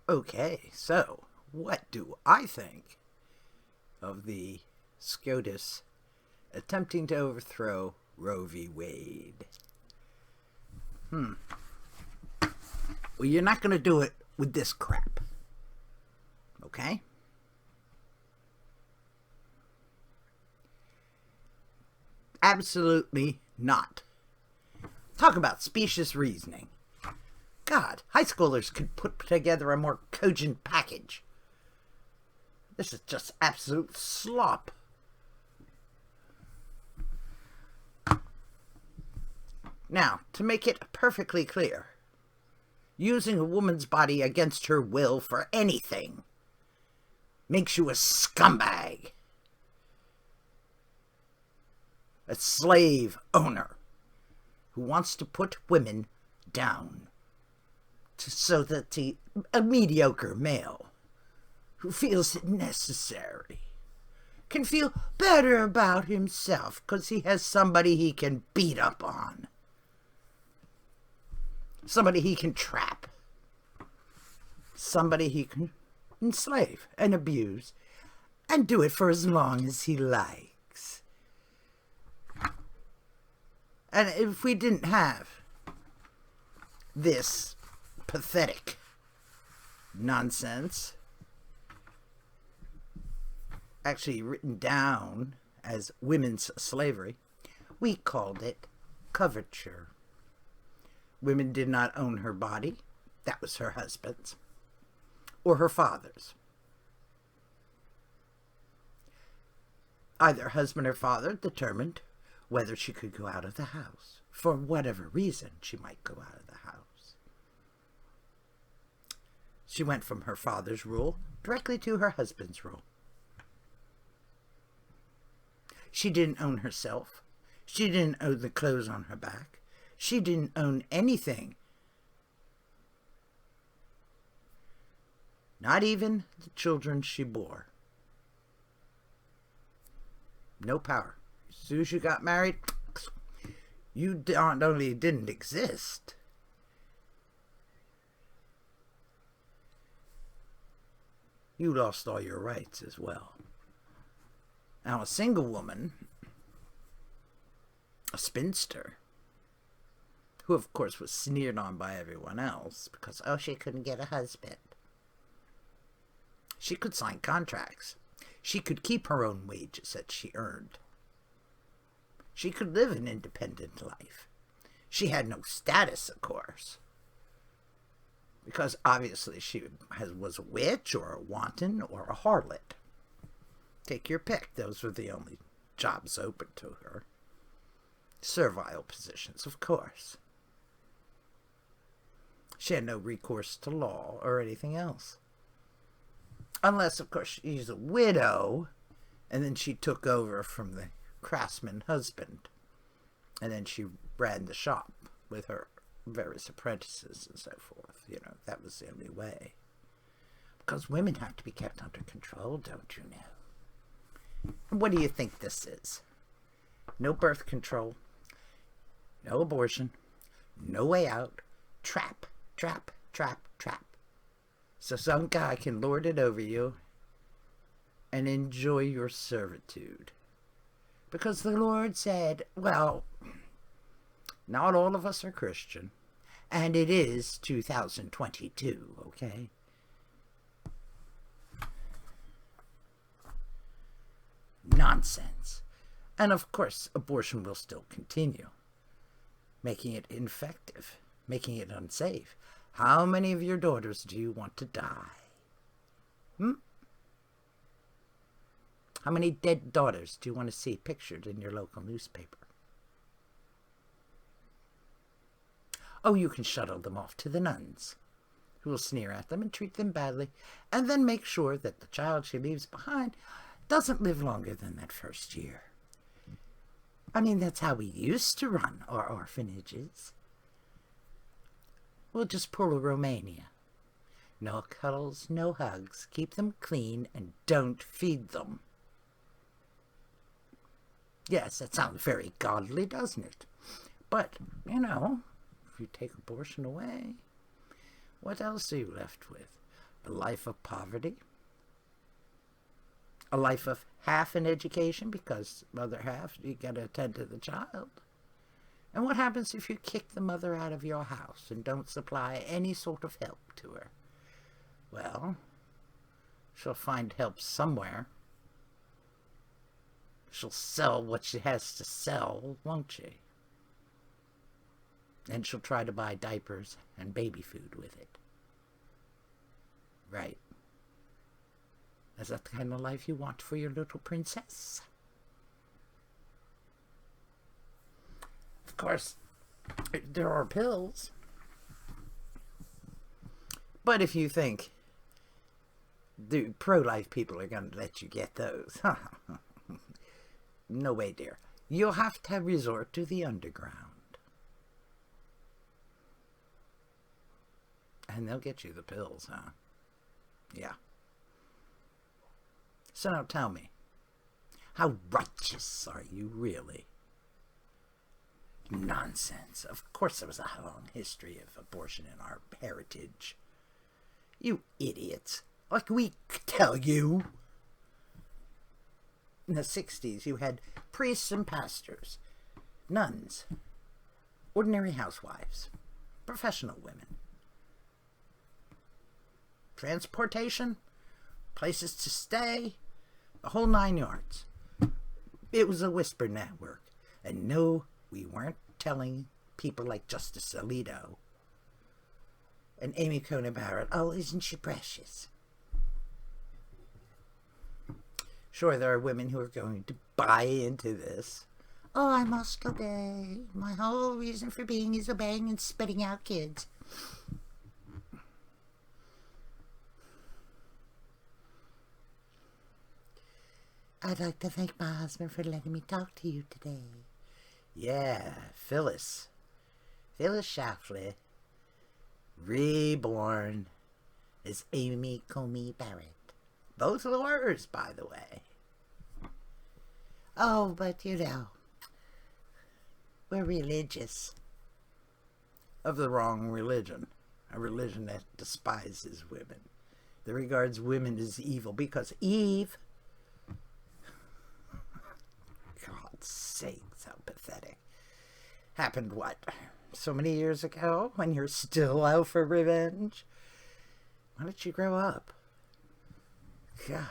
Okay, so what do I think of the SCOTUS attempting to overthrow Roe v. Wade? Well, you're not going to do it with this crap. Okay? Absolutely not. Talk about specious reasoning. God, high schoolers could put together a more cogent package. This is just absolute slop. Now, to make it perfectly clear, using a woman's body against her will for anything makes you a scumbag. A slave owner who wants to put women down so that a mediocre male who feels it necessary can feel better about himself because he has somebody he can beat up on. Somebody he can trap. Somebody he can enslave and abuse and do it for as long as he likes. And if we didn't have this pathetic nonsense actually written down as women's slavery, we called it coverture. Women did not own her body. That was her husband's or her father's. Either husband or father determined whether she could go out of the house. For whatever reason, she might go out of the house. She went from her father's rule directly to her husband's rule. She didn't own herself. She didn't own the clothes on her back. She didn't own anything. Not even the children she bore. No power. As soon as you got married, you not only didn't exist, you lost all your rights as well. Now, a single woman, a spinster, who of course was sneered on by everyone else because, oh, she couldn't get a husband. She could sign contracts. She could keep her own wages that she earned. She could live an independent life. She had no status, of course, because obviously she was a witch or a wanton or a harlot. Take your pick. Those were the only jobs open to her. Servile positions, of course. She had no recourse to law or anything else. Unless, of course, she's a widow, and then she took over from the craftsman husband, and then she ran the shop with her various apprentices and so forth. You know, that was the only way. Because women have to be kept under control, don't you know? And what do you think this is? No birth control, no abortion, no way out, trap, trap, trap, trap. So some guy can lord it over you and enjoy your servitude. Because the Lord said, well, not all of us are Christian. And it is 2022, okay? Nonsense. And of course, abortion will still continue, making it ineffective, making it unsafe. How many of your daughters do you want to die? How many dead daughters do you want to see pictured in your local newspaper? Oh, you can shuttle them off to the nuns, who will sneer at them and treat them badly, and then make sure that the child she leaves behind doesn't live longer than that first year. I mean, that's how we used to run our orphanages. We'll just pull a Romania. No cuddles, no hugs. Keep them clean and don't feed them. Yes, that sounds very godly, doesn't it? But, you know, if you take abortion away, what else are you left with? A life of poverty? A life of half an education because the other half you got to attend to the child. And what happens if you kick the mother out of your house and don't supply any sort of help to her? Well, she'll find help somewhere. She'll sell what she has to sell, won't she? And she'll try to buy diapers and baby food with it. Right. Is that the kind of life you want for your little princess? Of course, there are pills. But if you think the pro-life people are going to let you get those, no way, dear. You'll have to resort to the underground. And they'll get you the pills, huh? Yeah. So now tell me, how righteous are you really? Nonsense. Of course there was a long history of abortion in our heritage. You idiots. Like we tell you. In the 60s, you had priests and pastors, nuns, ordinary housewives, professional women. Transportation, places to stay, the whole 9 yards. It was a whisper network. And no, we weren't telling people like Justice Alito and Amy Coney Barrett, oh, isn't she precious? Sure, there are women who are going to buy into this. Oh, I must obey. My whole reason for being is obeying and spitting out kids. I'd like to thank my husband for letting me talk to you today. Yeah, Phyllis. Phyllis Schlafly, reborn as Amy Coney Barrett. Both lawyers, by the way. Oh, but you know, we're religious. Of the wrong religion. A religion that despises women. That regards women as evil. Because Eve... God's sakes, how pathetic. Happened what? So many years ago? When you're still out for revenge? Why don't you grow up? God.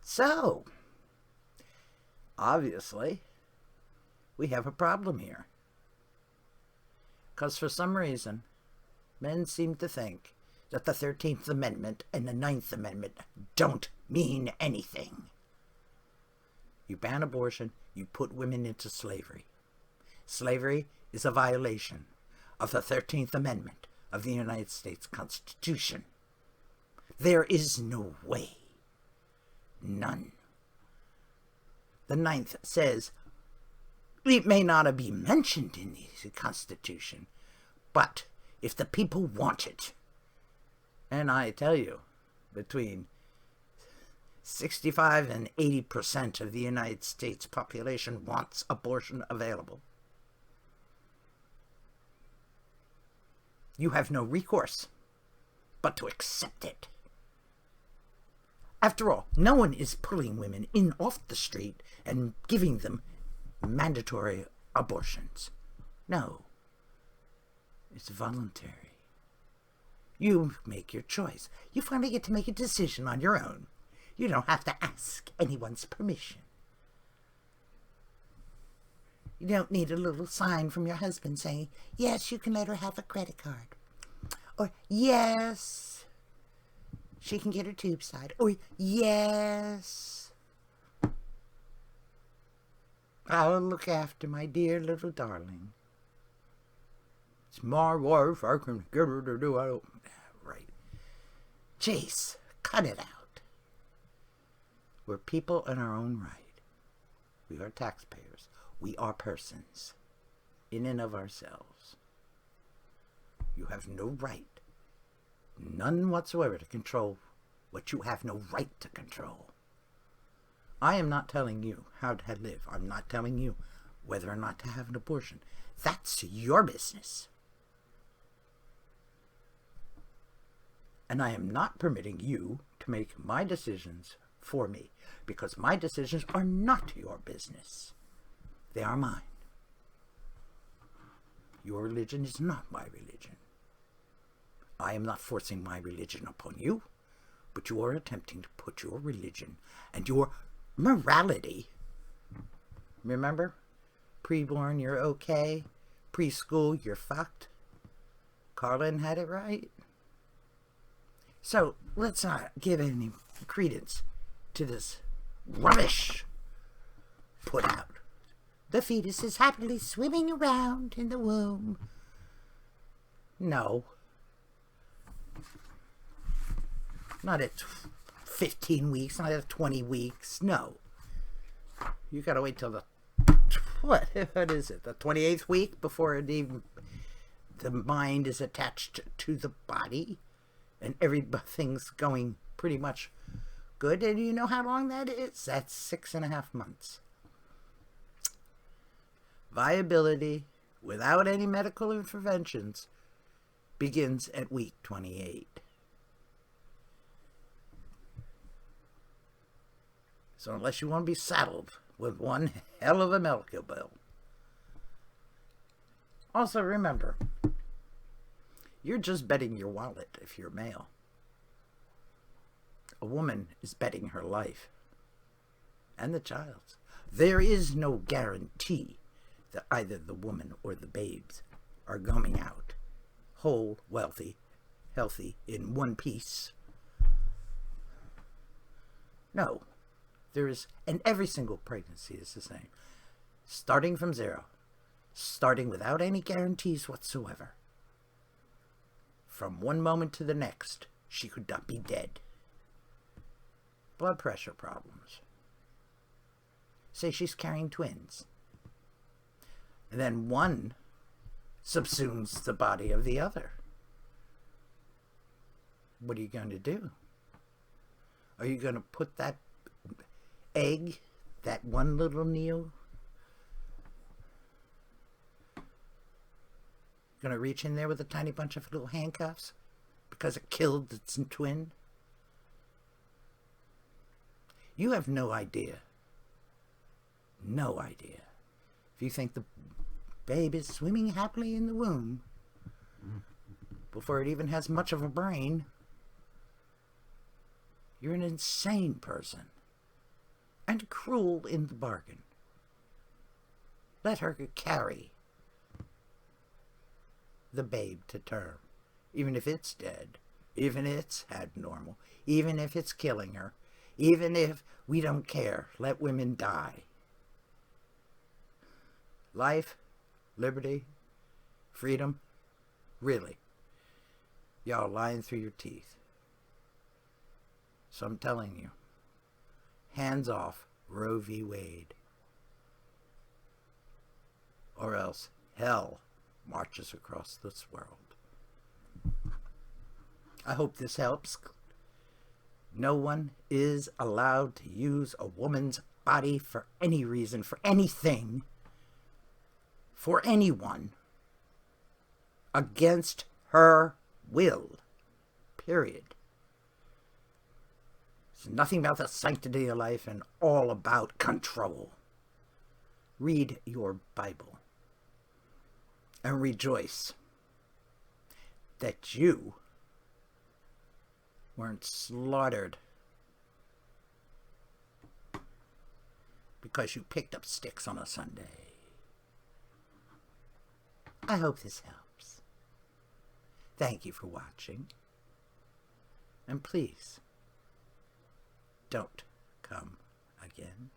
So, obviously, we have a problem here. Because for some reason, men seem to think that the 13th Amendment and the 9th Amendment don't mean anything. You ban abortion, you put women into slavery. Slavery is a violation of the 13th Amendment of the United States Constitution. There is no way. None. The 9th says, it may not be mentioned in the Constitution, but if the people want it, and I tell you, between 65 and 80% of the United States population wants abortion available, you have no recourse but to accept it. After all, no one is pulling women in off the street and giving them mandatory abortions. No. It's voluntary. You make your choice. You finally get to make a decision on your own. You don't have to ask anyone's permission. You don't need a little sign from your husband saying, yes, you can let her have a credit card. Or, yes, she can get her tube side. Or, yes, I'll look after my dear little darling. It's my wife. I can get her to do it. Right. Jeez, cut it out. We're people in our own right. We are taxpayers. We are persons in and of ourselves. You have no right, none whatsoever, to control what you have no right to control. I am not telling you how to live. I'm not telling you whether or not to have an abortion. That's your business. And I am not permitting you to make my decisions for me, because my decisions are not your business. They are mine. Your religion is not my religion. I am not forcing my religion upon you, but you are attempting to put your religion and your morality. Remember? Preborn, you're okay. Preschool, you're fucked. Carlin had it right. So let's not give any credence to this rubbish put out. The fetus is happily swimming around in the womb. No. Not at 15 weeks, not at 20 weeks. No. You gotta wait till the what is it? The 28th week before it even the mind is attached to the body, and everything's going pretty much good. And you know how long that is? That's 6.5 months. Viability without any medical interventions begins at week 28. So unless you want to be saddled with one hell of a medical bill. Also remember, you're just betting your wallet if you're male. A woman is betting her life and the child's. There is no guarantee that either the woman or the babes are coming out whole, wealthy, healthy, in one piece. No. There is, and every single pregnancy is the same. Starting from zero. Starting without any guarantees whatsoever. From one moment to the next, she could not be dead. Blood pressure problems. Say she's carrying twins. And then one subsumes the body of the other. What are you going to do? Are you going to put that egg, that one little Neo, gonna reach in there with a tiny bunch of little handcuffs because it killed its twin? You have no idea. No idea. If you think the babe is swimming happily in the womb before it even has much of a brain, you're an insane person. And cruel in the bargain. Let her carry the babe to term, even if it's dead, even if it's abnormal, even if it's killing her, even if we don't care. Let women die. Life, liberty, freedom, really, y'all lying through your teeth. So I'm telling you, hands off Roe v. Wade. Or else hell marches across this world. I hope this helps. No one is allowed to use a woman's body for any reason, for anything, for anyone, against her will. Period. It's nothing about the sanctity of life and all about control. Read your Bible and rejoice that you weren't slaughtered because you picked up sticks on a Sunday. I hope this helps. Thank you for watching. And please, don't come again.